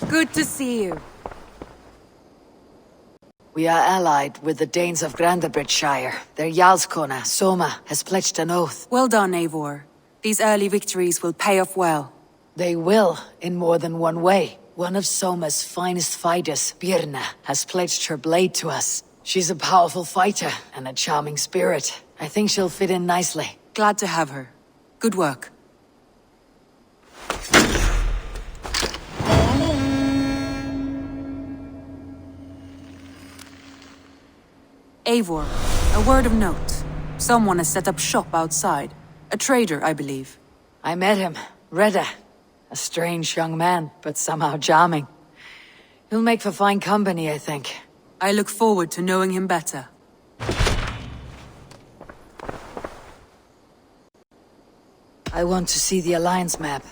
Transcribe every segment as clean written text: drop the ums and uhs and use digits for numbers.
Good to see you. We are allied with the Danes of Grandabridgeshire. Their Jarlskona, Soma, has pledged an oath. Well done, Eivor. These early victories will pay off well. They will, in more than one way. One of Soma's finest fighters, Birna, has pledged her blade to us. She's a powerful fighter and a charming spirit. I think she'll fit in nicely. Glad to have her. Good work. Eivor, a word of note. Someone has set up shop outside. A trader, I believe. I met him, Reda. A strange young man, but somehow charming. He'll make for fine company, I think. I look forward to knowing him better. I want to see the Alliance map.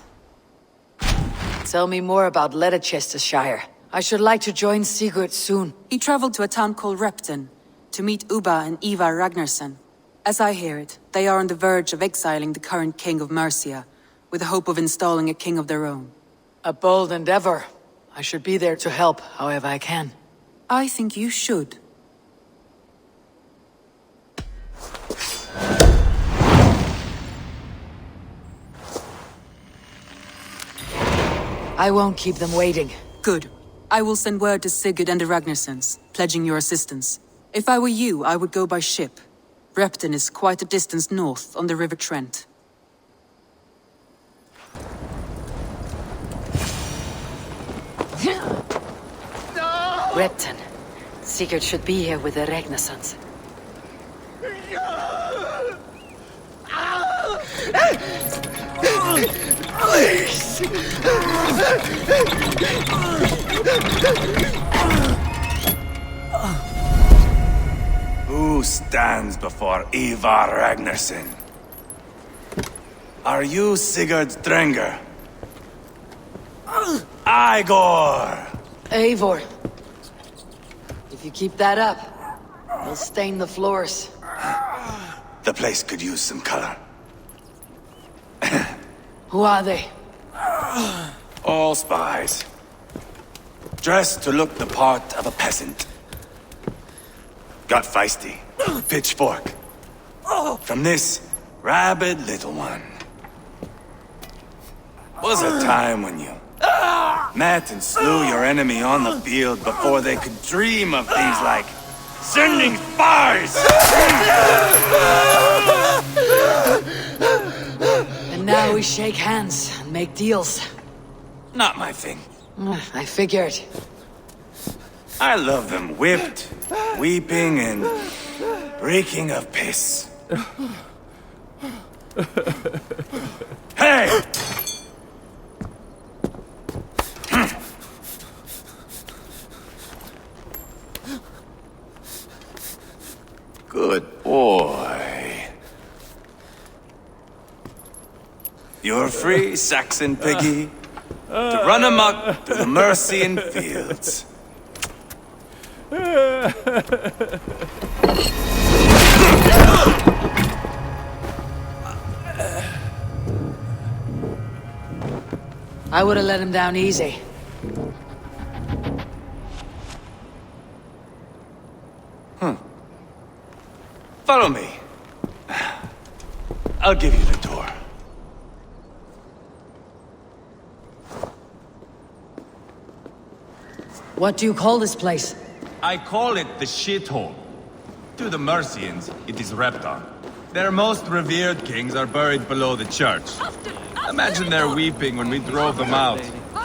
Tell me more about Leicestershire. I should like to join Sigurd soon. He traveled to a town called Repton to meet Ubba and Ivar Ragnarsson. As I hear it, they are on the verge of exiling the current king of Mercia, with the hope of installing a king of their own. A bold endeavor. I should be there to help, however I can. I think you should. I won't keep them waiting. Good. I will send word to Sigurd and the Ragnarssons, pledging your assistance. If I were you, I would go by ship. Repton is quite a distance north on the River Trent. Repton. Sigurd should be here with the Ragnarssons. Please! Who stands before Ivar Ragnarsson? Are you Sigurd Drenger? Eivor! Eivor. If you keep that up, you'll stain the floors. The place could use some color. Who are they? All spies. Dressed to look the part of a peasant. Got feisty. Pitchfork. From this rabid little one. Was a time when you met and slew your enemy on the field before they could dream of things like sending spies! And now we shake hands and make deals. Not my thing. I figured. I love them whipped, weeping, and reeking of piss. Hey! Good boy. You're free, Saxon piggy, to run amok through the Mercian fields. I would have let him down easy. Follow me. I'll give you the door. What do you call this place? I call it the shithole. To the Mercians, it is Repton. Their most revered kings are buried below the church. Imagine their weeping when we drove them out.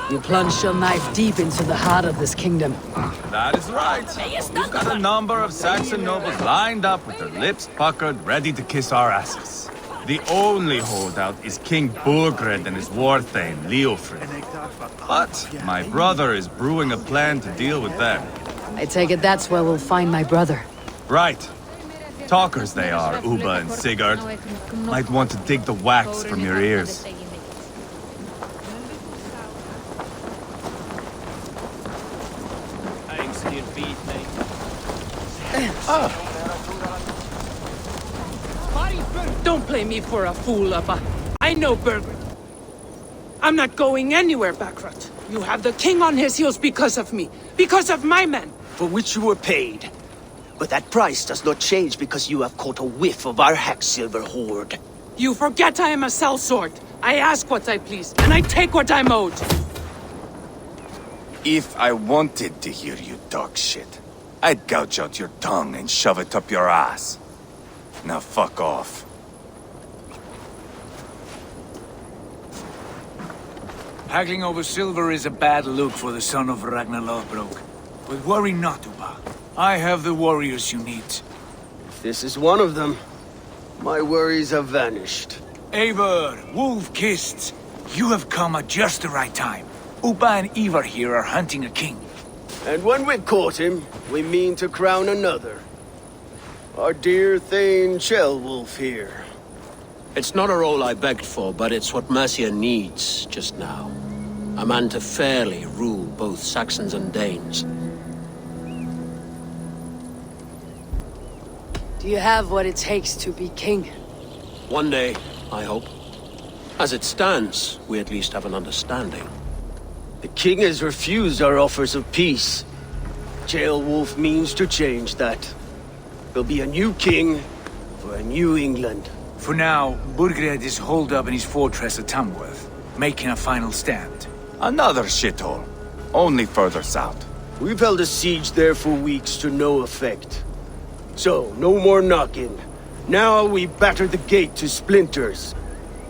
You plunged your knife deep into the heart of this kingdom. That is right. We've got a number of Saxon nobles lined up with their lips puckered, ready to kiss our asses. The only holdout is King Burgred and his warthane, Leofrid. But my brother is brewing a plan to deal with them. I take it that's where we'll find my brother. Right. Talkers they are, Ubba and Sigurd. Might want to dig the wax from your ears. Don't play me for a fool, Abba. I know Burgred. I'm not going anywhere, Backrot. You have the king on his heels because of me. Because of my men. For which you were paid. But that price does not change because you have caught a whiff of our hack-silver hoard. You forget I am a sellsword. I ask what I please, and I take what I'm owed. If I wanted to hear you talk shit, I'd gouge out your tongue and shove it up your ass. Now fuck off. Haggling over silver is a bad look for the son of Ragnar Lothbrok. But worry not, Uba. I have the warriors you need. If this is one of them, my worries have vanished. Eivor, wolf-kissed, you have come at just the right time. Uba and Eivor here are hunting a king. And when we caught him, we mean to crown another. Our dear Thane Ceolwulf here. It's not a role I begged for, but it's what Mercia needs just now. A man to fairly rule both Saxons and Danes. Do you have what it takes to be king? One day, I hope. As it stands, we at least have an understanding. The king has refused our offers of peace. Ceolwulf means to change that. There'll be a new king for a new England. For now, Burgred is holed up in his fortress at Tamworth, making a final stand. Another shithole. Only further south. We've held a siege there for weeks to no effect. So, no more knocking. Now we batter the gate to splinters.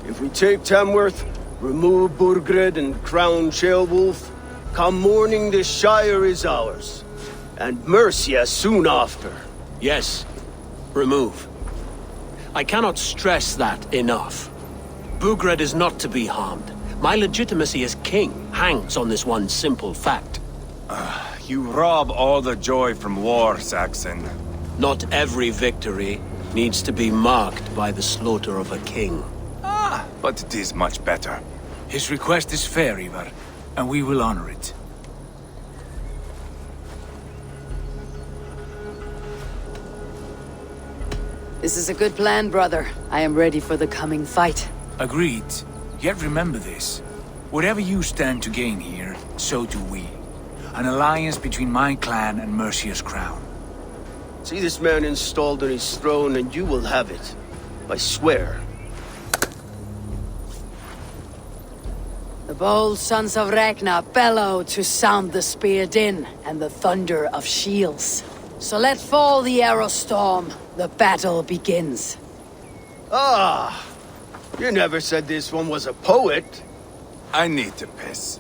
If we take Tamworth, remove Burgred and crown Ceolwulf, come morning the Shire is ours. And Mercia soon after. Yes, remove. I cannot stress that enough. Burgred is not to be harmed. My legitimacy as king hangs on this one simple fact. You rob all the joy from war, Saxon. Not every victory needs to be marked by the slaughter of a king. But it is much better. His request is fair, Eivor, and we will honor it. This is a good plan, brother. I am ready for the coming fight. Agreed. Yet remember this. Whatever you stand to gain here, so do we. An alliance between my clan and Mercia's crown. See this man installed on his throne and you will have it. I swear. The bold sons of Ragnar bellow to sound the spear din and the thunder of shields. So let fall the arrow storm. The battle begins. Ah! You never said this one was a poet. I need to piss.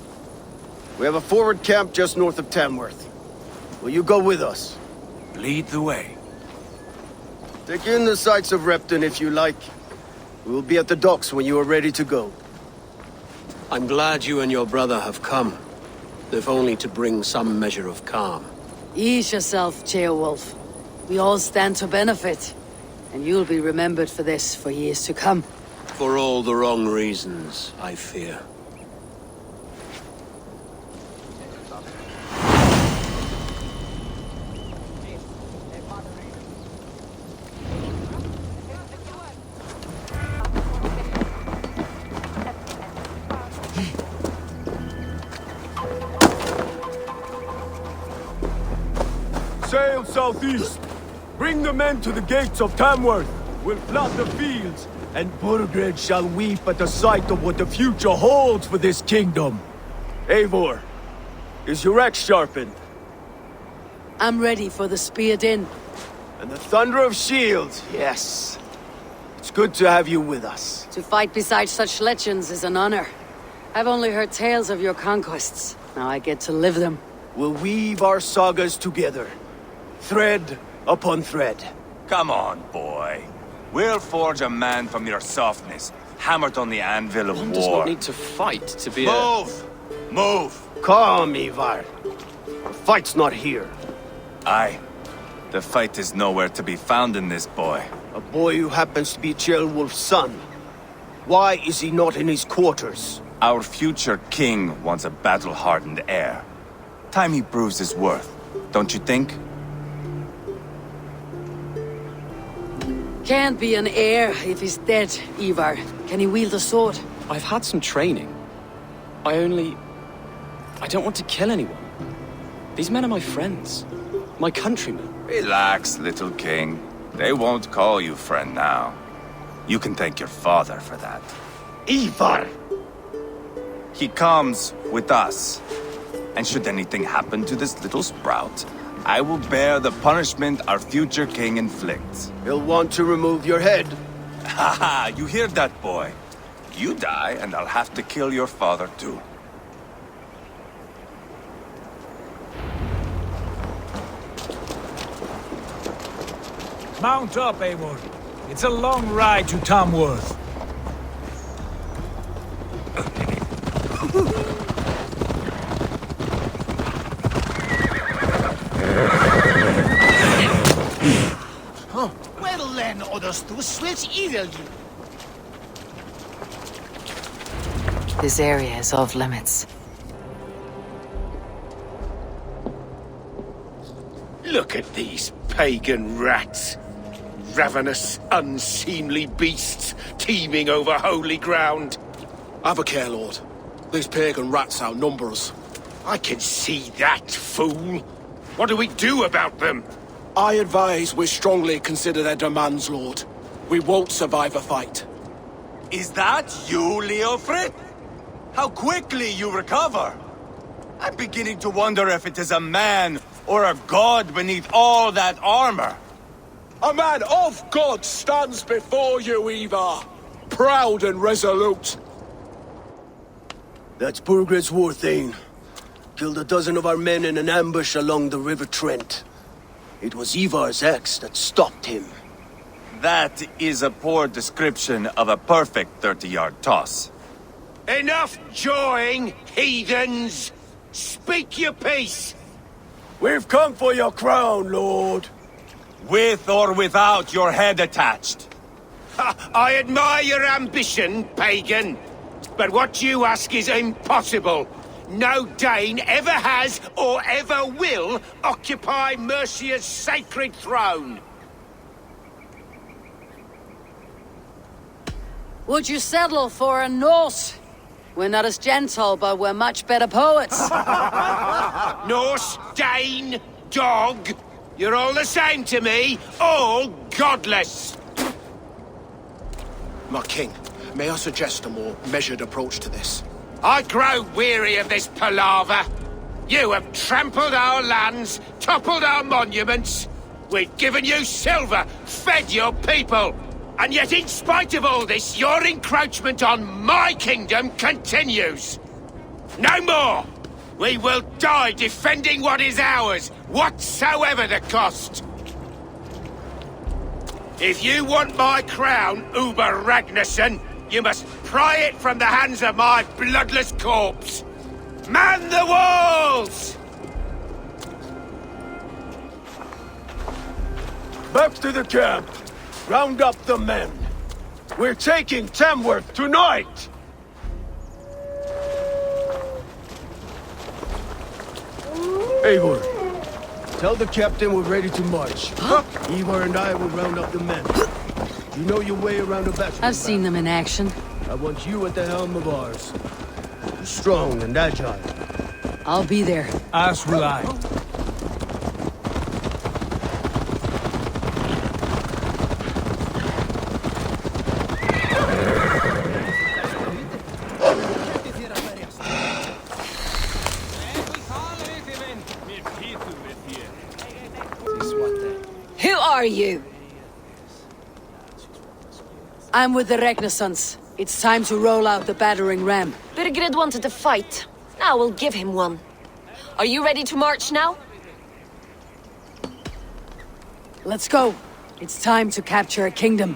We have a forward camp just north of Tamworth. Will you go with us? Lead the way. Take in the sights of Repton if you like. We will be at the docks when you are ready to go. I'm glad you and your brother have come, if only to bring some measure of calm. Ease yourself, Ceolwulf. We all stand to benefit, and you'll be remembered for this for years to come. For all the wrong reasons, I fear. Sail southeast. Bring the men to the gates of Tamworth. We'll flood the fields, and Burgred shall weep at the sight of what the future holds for this kingdom. Eivor, is your axe sharpened? I'm ready for the spear din. And the thunder of shields, yes. It's good to have you with us. To fight beside such legends is an honor. I've only heard tales of your conquests. Now I get to live them. We'll weave our sagas together. Thread upon thread. Come on, boy. We'll forge a man from your softness, hammered on the anvil of One war. does not need to fight to be Move! Move! Calm, Eivor. The fight's not here. Aye. The fight is nowhere to be found in this boy. A boy who happens to be Ceolwulf's son. Why is he not in his quarters? Our future king wants a battle-hardened heir. Time he proves his worth, don't you think? Can't be an heir if he's dead, Eivor. Can he wield a sword? I've had some training. I only... I don't want to kill anyone. These men are my friends. My countrymen. Relax, little king. They won't call you friend now. You can thank your father for that. Eivor! He comes with us. And should anything happen to this little sprout, I will bear the punishment our future king inflicts. He'll want to remove your head. Haha, you hear that, boy? You die, and I'll have to kill your father, too. Mount up, Eivor. It's a long ride to Tamworth. Well then, others to switch evil you. This area is off limits. Look at these pagan rats. Ravenous, unseemly beasts teeming over holy ground. Have a care, Lord. These pagan rats outnumber us. I can see that, fool. What do we do about them? I advise we strongly consider their demands, Lord. We won't survive a fight. Is that you, Leofrid? How quickly you recover! I'm beginning to wonder if it is a man or a god beneath all that armor. A man of God stands before you, Eivor. Proud and resolute. That's Burgred's Warthane. Killed a dozen of our men in an ambush along the River Trent. It was Eivor's axe that stopped him. That is a poor description of a perfect 30-yard toss. Enough jawing, heathens! Speak your piece! We've come for your crown, Lord. With or without your head attached. I admire your ambition, pagan. But what you ask is impossible. No Dane ever has or ever will occupy Mercia's sacred throne. Would you settle for a Norse? We're not as gentle, but we're much better poets. Norse, Dane, dog. You're all the same to me. All godless. My king, may I suggest a more measured approach to this? I grow weary of this palaver. You have trampled our lands, toppled our monuments. We've given you silver, fed your people. And yet in spite of all this, your encroachment on my kingdom continues. No more! We will die defending what is ours, whatsoever the cost. If you want my crown, Uber Ragnarsson, you must pry it from the hands of my bloodless corpse. Man the walls! Back to the camp. Round up the men. We're taking Tamworth tonight! Eivor, tell the captain we're ready to march. Eivor and I will round up the men. You know your way around a battle. I've seen them in action. I want you at the helm of ours. You're strong and agile. I'll be there. As will I. Who are you? I'm with the Ragnarsons. It's time to roll out the battering ram. Birgred wanted to fight. Now we'll give him one. Are you ready to march now? Let's go. It's time to capture a kingdom.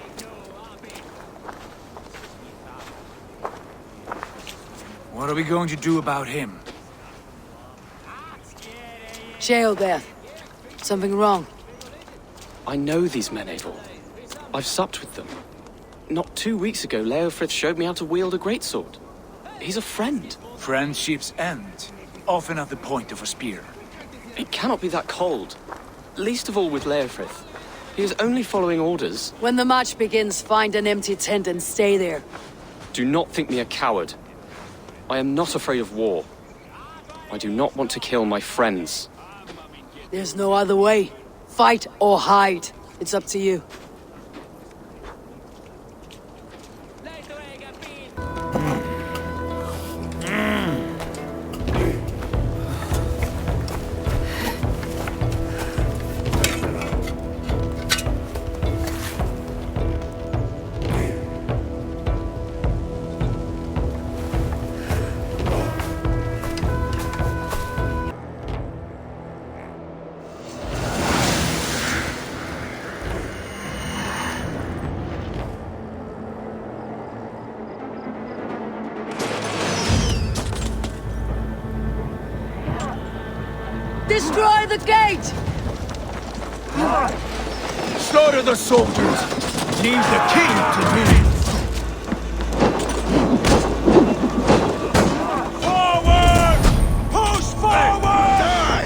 What are we going to do about him? Jail there. Something wrong. I know these men, Eivor. I've supped with them. Not 2 weeks ago, Leofrith showed me how to wield a greatsword. He's a friend. Friendships end, often at the point of a spear. It cannot be that cold. Least of all with Leofrith. He is only following orders. When the march begins, find an empty tent and stay there. Do not think me a coward. I am not afraid of war. I do not want to kill my friends. There's no other way. Fight or hide. It's up to you. Destroy the gate! Slaughter the soldiers! Need the king to win! Forward! Push forward! Die!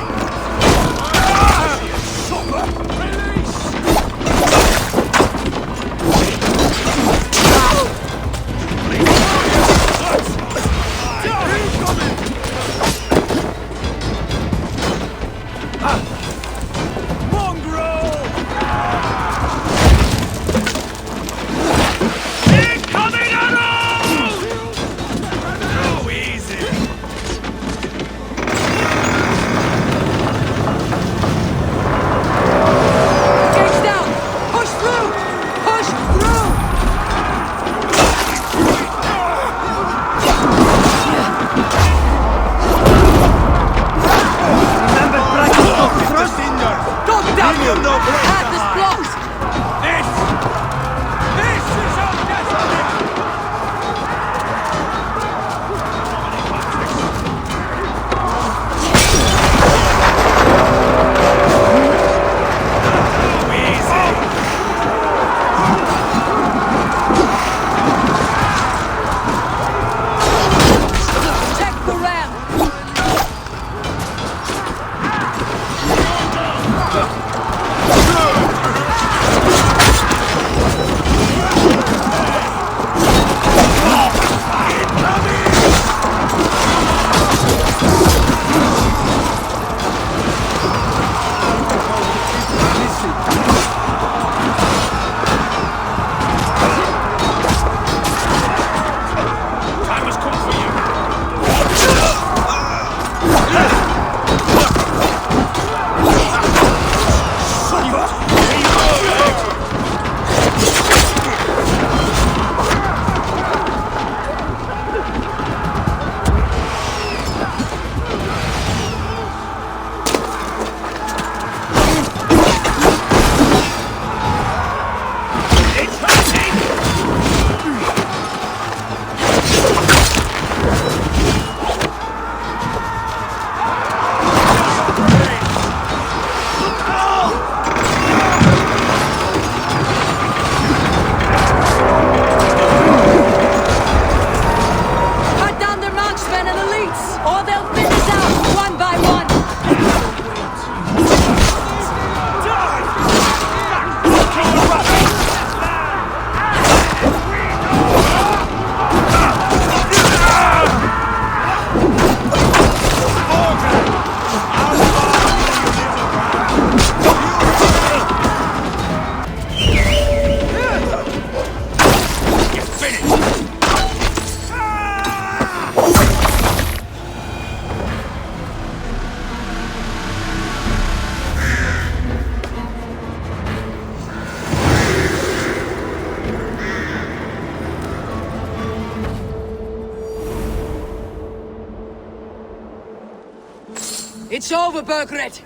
It's over, Burgred!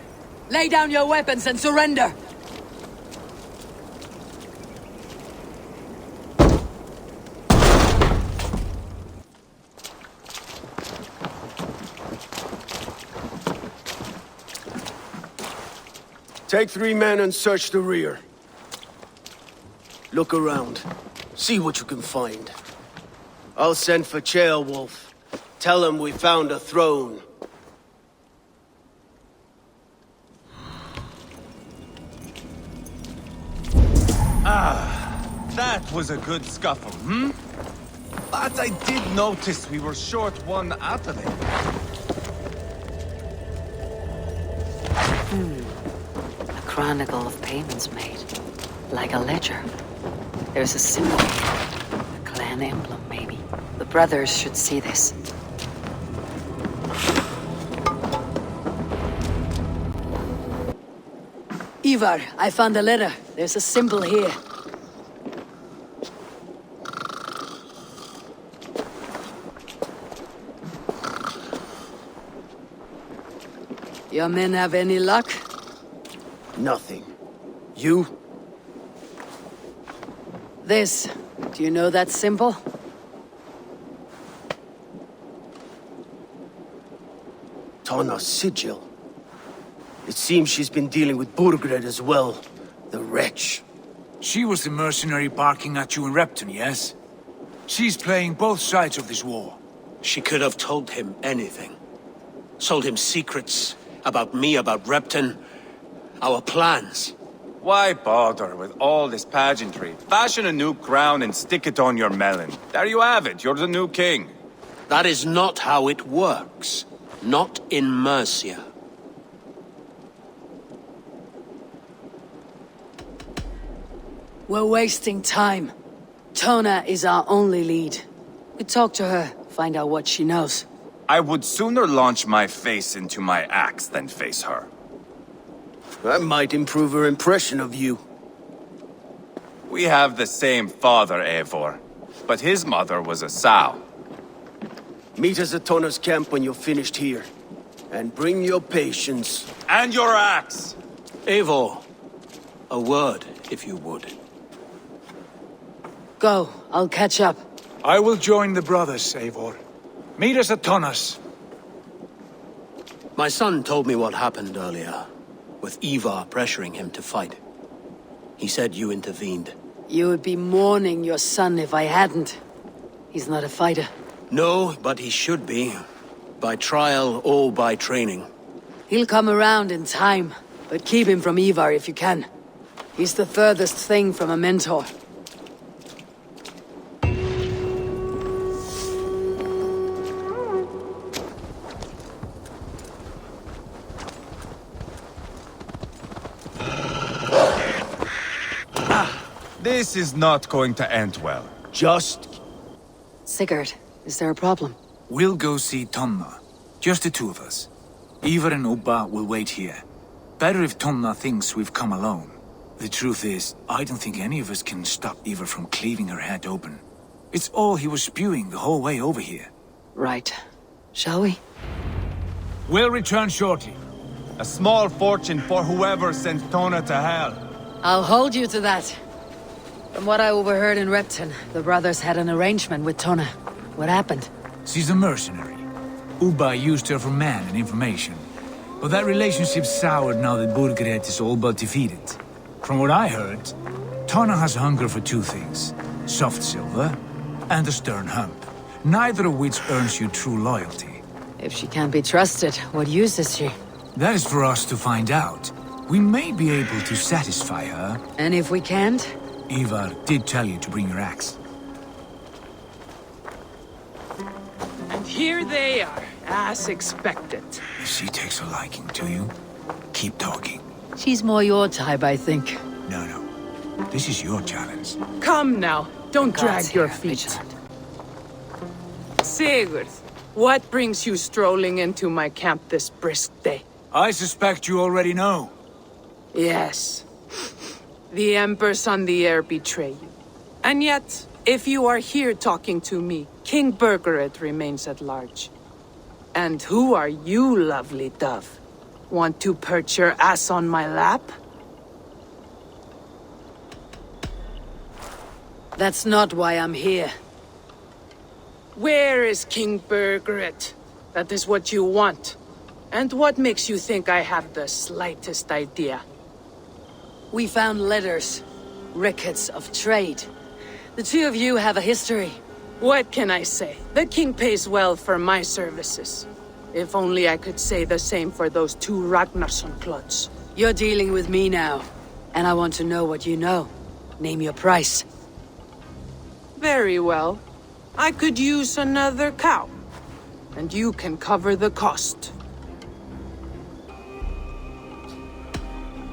Lay down your weapons and surrender! Take 3 men and search the rear. Look around. See what you can find. I'll send for Ceolwulf. Tell him we found a throne. That was a good scuffle, hmm? But I did notice we were short one athelate. A chronicle of payments made. Like a ledger. There's a symbol. A clan emblem, maybe. The brothers should see this. Eivor, I found a letter. There's a symbol here. Your men have any luck? Nothing. You? This. Do you know that symbol? Tana's sigil. It seems she's been dealing with Burgred as well. The wretch. She was the mercenary barking at you in Repton, yes? She's playing both sides of this war. She could have told him anything. Sold him secrets about me, about Repton, our plans. Why bother with all this pageantry? Fashion a new crown and stick it on your melon. There you have it, you're the new king. That is not how it works. Not in Mercia. We're wasting time. Tona is our only lead. We talk to her, find out what she knows. I would sooner launch my face into my axe than face her. That might improve her impression of you. We have the same father, Eivor, but his mother was a sow. Meet us at Tona's camp when you're finished here. And bring your patience. And your axe! Eivor, a word, if you would. Go, I'll catch up. I will join the brothers, Eivor. Meet us at Tonas. My son told me what happened earlier, with Eivor pressuring him to fight. He said you intervened. You would be mourning your son if I hadn't. He's not a fighter. No, but he should be. By trial or by training. He'll come around in time, but keep him from Eivor if you can. He's the furthest thing from a mentor. This is not going to end well. Just... Sigurd, is there a problem? We'll go see Tonna. Just the two of us. Eivor and Ubba will wait here. Better if Tonna thinks we've come alone. The truth is, I don't think any of us can stop Eivor from cleaving her head open. It's all he was spewing the whole way over here. Right. Shall we? We'll return shortly. A small fortune for whoever sent Tona to hell. I'll hold you to that. From what I overheard in Repton, the brothers had an arrangement with Tona. What happened? She's a mercenary. Ubba used her for man and information. But that relationship soured now that Burgred is all but defeated. From what I heard, Tona has hunger for two things. Soft silver and a stern hump. Neither of which earns you true loyalty. If she can't be trusted, what use is she? That is for us to find out. We may be able to satisfy her. And if we can't? Eivor did tell you to bring your axe. And here they are, as expected. If she takes a liking to you, keep talking. She's more your type, I think. No. This is your challenge. Come now, don't drag your feet. Sigurd, what brings you strolling into my camp this brisk day? I suspect you already know. Yes. The Emperor's on the air betray you. And yet, if you are here talking to me, King Burgred remains at large. And who are you, lovely dove? Want to perch your ass on my lap? That's not why I'm here. Where is King Burgred? That is what you want. And what makes you think I have the slightest idea? We found letters, records of trade. The two of you have a history. What can I say? The king pays well for my services. If only I could say the same for those two Ragnarsson clods. You're dealing with me now, and I want to know what you know. Name your price. Very well. I could use another cow. And you can cover the cost.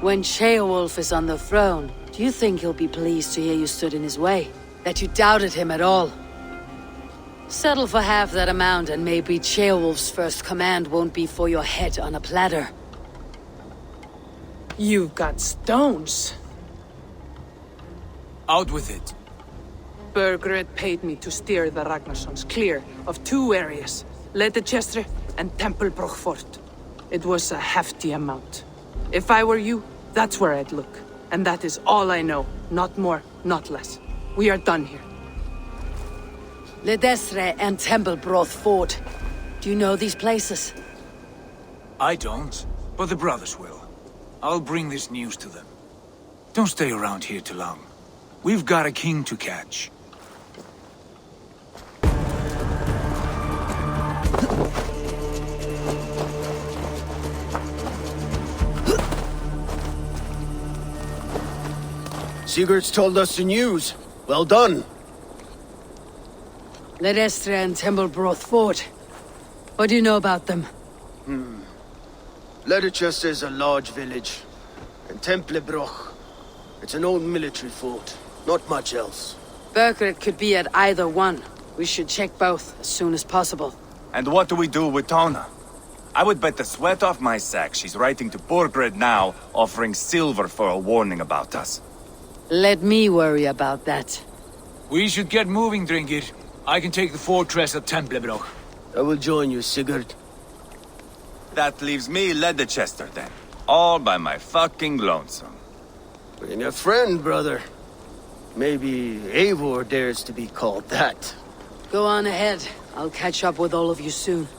When Ceolwulf is on the throne, do you think he'll be pleased to hear you stood in his way? That you doubted him at all? Settle for half that amount and maybe Ceolwulf's first command won't be for your head on a platter. You've got stones. Out with it. Burgred paid me to steer the Ragnarssons clear of 2 areas, Leicester and Templar Order. It was a hefty amount. If I were you, that's where I'd look. And that is all I know. Not more, not less. We are done here. Leicester and Templar Order. Do you know these places? I don't, but the brothers will. I'll bring this news to them. Don't stay around here too long. We've got a king to catch. Sigurd's told us the news. Well done. Leicester and Templar Order. What do you know about them? Leicester is a large village. And Templebroch. It's an old military fort. Not much else. Burgred could be at either one. We should check both as soon as possible. And what do we do with Tona? I would bet the sweat off my sack she's writing to Burgred now, offering silver for a warning about us. Let me worry about that. We should get moving, Drinkit. I can take the fortress at Templebroch. I will join you, Sigurd. That leaves me Leicester then. All by my fucking lonesome. Bring a friend, brother. Maybe Eivor dares to be called that. Go on ahead. I'll catch up with all of you soon.